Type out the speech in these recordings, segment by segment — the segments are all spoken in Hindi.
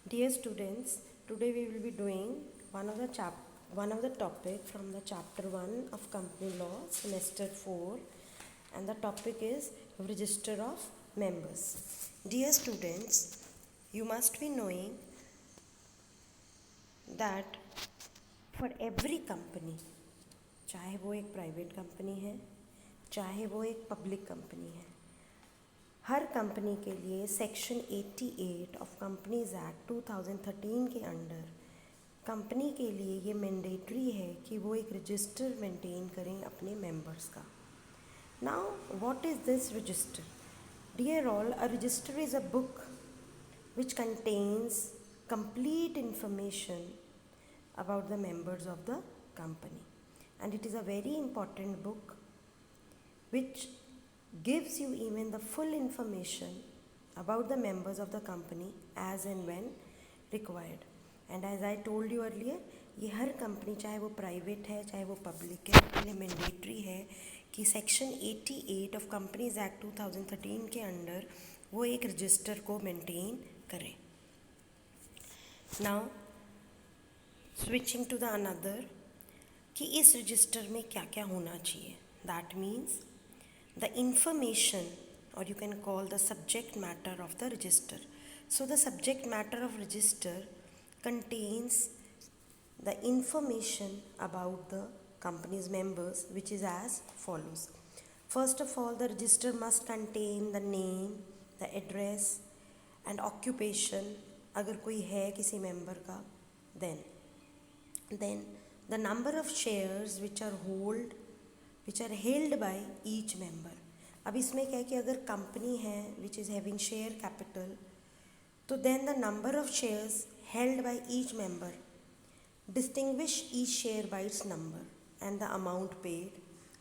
Dear students, today we will be doing one of the topic from the chapter 1 of company law semester 4, and the topic is register of members. Dear students, you must be knowing that for every company, चाहे वो एक प्राइवेट कंपनी है, चाहे वो एक पब्लिक कंपनी है, हर कंपनी के लिए सेक्शन 88 ऑफ कंपनीज एक्ट 2013 के अंडर कंपनी के लिए ये मैंडेटरी है कि वो एक रजिस्टर मेंटेन करें अपने मेंबर्स का. Now what is this register? Dear all, a register is a book which contains complete information about the members of the company, and it is a very important book which gives you even the full information about the members of the company as and when required. And as I told you earlier, ये हर कंपनी, चाहे वो प्राइवेट है चाहे वो पब्लिक है, उसके लिए मैंडेटरी है कि सेक्शन 88 ऑफ कंपनीज एक्ट 2013 के अंडर वो एक रजिस्टर को मेंटेन करें. Now switching to the another, कि इस रजिस्टर में क्या क्या होना चाहिए. That means the information, or you can call the subject matter of the register. So the subject matter of register contains the information about the company's members, which is as follows. First of all, the register must contain the name, the address and occupation अगर कोई है किसी member का, then the number of shares which are held by each member. अब इसमें क्या है कि अगर कंपनी है which is having share capital, तो then the number of shares held by each member, distinguish each share by its number and the amount paid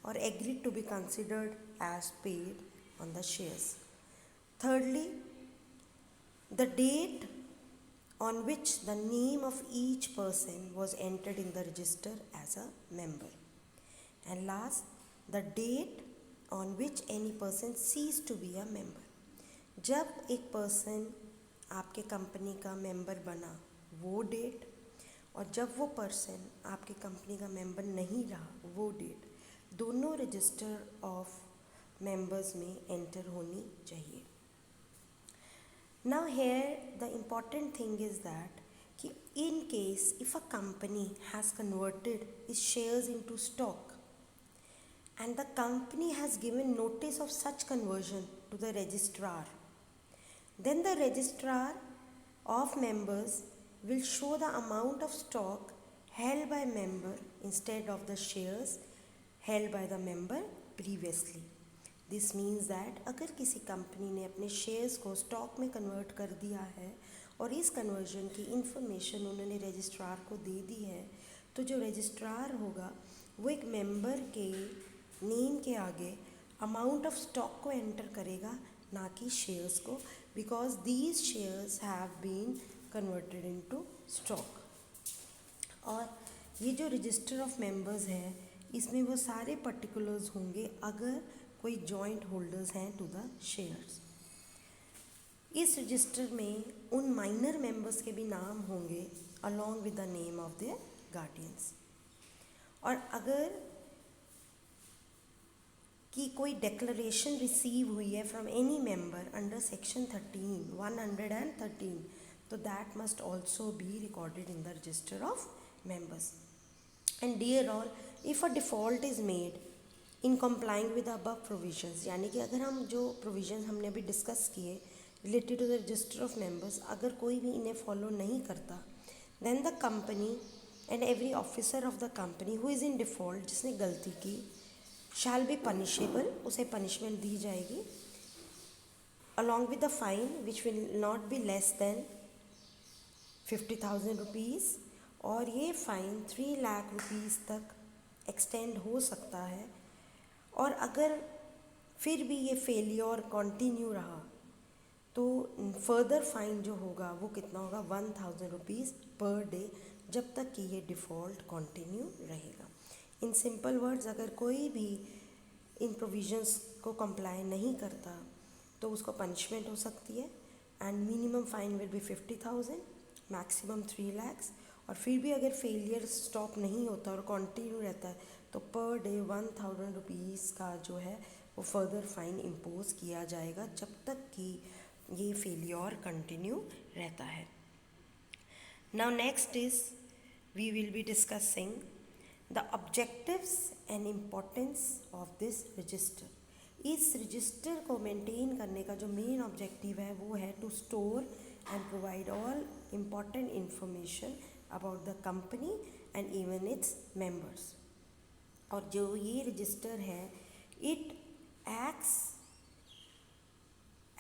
or agreed to be considered as paid on the shares. Thirdly, the date on which the name of each person was entered in the register as a member. And last, the date on which any person cease to be a member. जब एक पर्सन आपके कंपनी का मेंबर बना वो डेट, और जब वो पर्सन आपके कंपनी का मेंबर नहीं रहा वो डेट, दोनों रजिस्टर ऑफ मेंबर्स में एंटर होनी चाहिए. Now here the important thing is that कि in case if a company has converted its shares into stock and the company has given notice of such conversion to the registrar, then the registrar of members will show the amount of stock held by member instead of the shares held by the member previously. This means that अगर किसी कंपनी ने अपने शेयर्स को स्टॉक में कन्वर्ट कर दिया है और इस कन्वर्जन की इन्फॉर्मेशन उन्होंने रजिस्ट्रार को दे दी है, तो जो रजिस्ट्रार होगा वो एक मेंबर के नेम के आगे अमाउंट ऑफ स्टॉक को एंटर करेगा, ना कि शेयर्स को, because these shares have been converted into stock. और ये जो रजिस्टर ऑफ मेंबर्स है इसमें वो सारे पर्टिकुलर्स होंगे अगर कोई जॉइंट होल्डर्स हैं टू द शेयर्स. इस रजिस्टर में उन माइनर मेंबर्स के भी नाम होंगे along with the name of their guardians. और अगर कि कोई डिक्लेरेशन रिसीव हुई है from any member under section 113, तो that must also be recorded in the register of members. And dear all, if a default is made in complying with above provisions, यानी कि अगर हम जो प्रोविजंस हमने अभी डिस्कस किए related to the register of members, अगर कोई भी इन्हें फॉलो नहीं करता, then the company and every officer of the company who is in default, जिसने गलती की, शैल बी पनिशेबल, उसे पनिशमेंट दी जाएगी along with the fine which will not be less than 50,000 rupees, और ये फ़ाइन 3 लाख रुपीज़ तक एक्सटेंड हो सकता है. और अगर फिर भी ये फेलियर कंटिन्यू रहा तो फर्दर फाइन जो होगा वो कितना होगा, 1,000 रुपीज़ पर डे, जब तक कि ये डिफ़ॉल्ट कंटिन्यू रहेगा. इन सिंपल वर्ड्स, अगर कोई भी इन प्रोविजंस को कंप्लाई नहीं करता तो उसको पनिशमेंट हो सकती है, and minimum fine will be 50,000 maximum 3 lakhs, और फिर भी अगर फेलियर स्टॉप नहीं होता और कंटिन्यू रहता है तो पर डे 1000 रुपीज़ का जो है वो फर्दर फाइन इम्पोज किया जाएगा जब तक कि ये फेलियर कंटिन्यू रहता है. Now next is we will be discussing the objectives and importance of this register. इस रजिस्टर को मेंटेन करने का जो मेन ऑब्जेक्टिव है वो है to store and provide all important information about the company and even its members. और जो ये रजिस्टर है it acts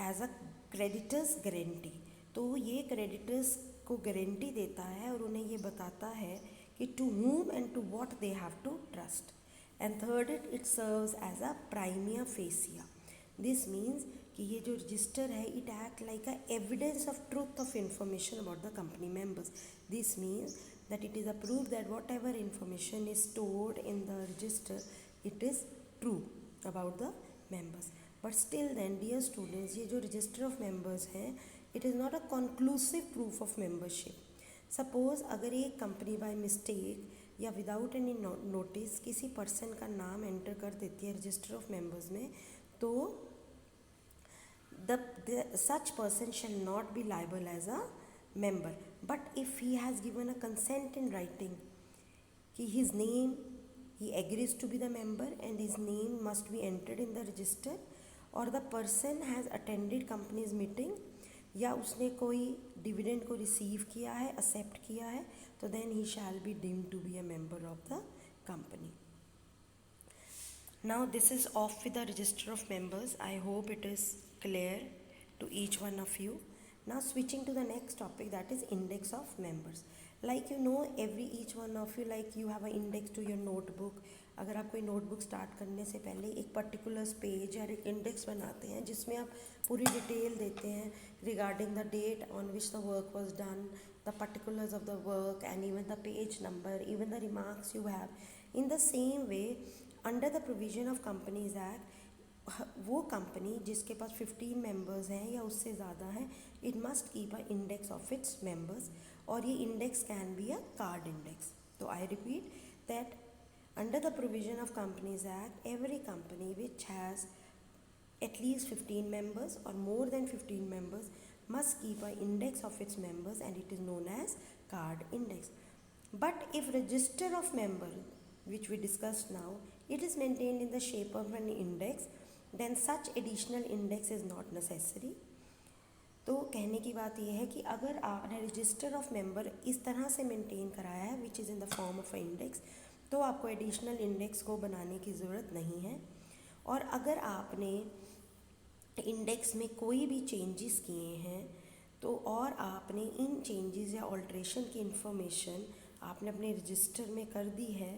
as a creditors guarantee. तो ये क्रेडिटर्स को गारंटी देता है और उन्हें ये बताता है कि to whom and to what they have to trust. And third, it serves as a primia facie. This means कि ये जो रजिस्टर है it act like a evidence of truth of information about the company members. This means that it is a proof that whatever information is stored in the register it is true about the members. But still then, dear students, ये जो register of members है it is not a conclusive proof of membership. Suppose अगर एक कंपनी बाय मिस्टेक या विदाउट एनी नोटिस किसी पर्सन का नाम एंटर कर देती है रजिस्टर ऑफ मेंबर्स में, तो such person shall not be liable as a member. But if he has given a consent in writing कि his name, he agrees to be the member and his name must be entered in the register, or the person has attended company's meeting या उसने कोई डिविडेंड को रिसीव किया है, एक्सेप्ट किया है, तो then he shall be deemed to be a member of the company. Now this is off with the register of members. I hope it is clear to each one of you. Now switching to the next topic, that is index of members. Like you know every each one of you, like you have a index to your notebook. अगर आप कोई नोटबुक स्टार्ट करने से पहले एक पर्टिकुलर पेज या एक इंडेक्स बनाते हैं जिसमें आप पूरी डिटेल देते हैं regarding the date on which the work was done, the particulars of the work and even the page number, even the remarks you have. In the same way, under the provision of companies act, वो कंपनी जिसके पास 15 मेंबर्स हैं या उससे ज़्यादा हैं, it must keep a index of its members. और ये index can be a card index. तो I repeat that under the provision of Companies Act, every company which has at least 15 members or more than 15 members must keep an index of its members, and it is known as card index. But if register of member, which we discussed now, it is maintained in the shape of an index, then such additional index is not necessary. तो कहने की बात यह है कि अगर आपने रजिस्टर ऑफ मेंबर इस तरह से मेंटेन कराया है which is in the form of a index, तो आपको एडिशनल इंडेक्स को बनाने की ज़रूरत नहीं है. और अगर आपने इंडेक्स में कोई भी चेंजेस किए हैं तो और आपने इन चेंजेस या ऑल्ट्रेशन की इंफॉर्मेशन आपने अपने रजिस्टर में कर दी है,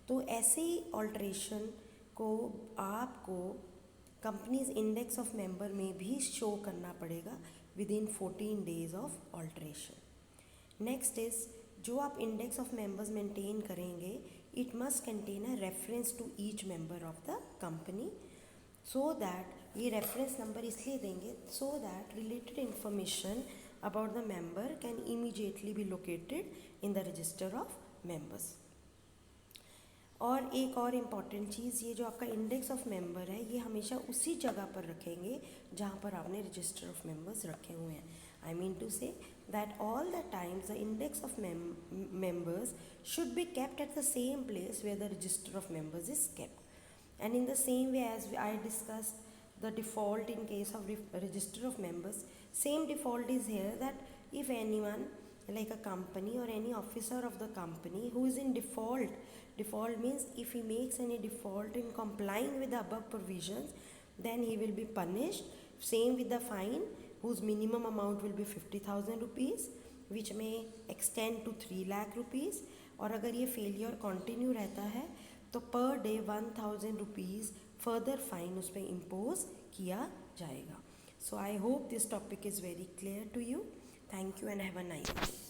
तो ऐसे ही ऑल्ट्रेशन को आपको कंपनीज इंडेक्स ऑफ मेंबर में भी शो करना पड़ेगा with in 14 days of alteration. Next is, जो आप इंडेक्स ऑफ मेंबर्स मेंटेन करेंगे, it must contain a reference to each member of the company, so that ये reference number इसलिए देंगे so that related information about the member can immediately be located in the register of members. और एक और इम्पॉर्टेंट चीज़, ये जो आपका इंडेक्स ऑफ मेंबर है ये हमेशा उसी जगह पर रखेंगे जहाँ पर आपने रजिस्टर ऑफ मेंबर्स रखे हुए हैं. I mean to say that all the times the index of members should be kept at the same place where the register of members is kept. And in the same way as I discussed the default in case of register of members, same default is here, that if anyone like a company or any officer of the company who is in default means if he makes any default in complying with the above provisions, then he will be punished. Same with the fine, whose minimum amount will be 50,000 rupees, which may extend to 3 lakh rupees. और अगर ये फेलियर कंटिन्यू रहता है तो per day 1000 rupees further fine उस पर इम्पोज किया जाएगा. So I hope this topic is very clear to you. Thank you and have a nice day.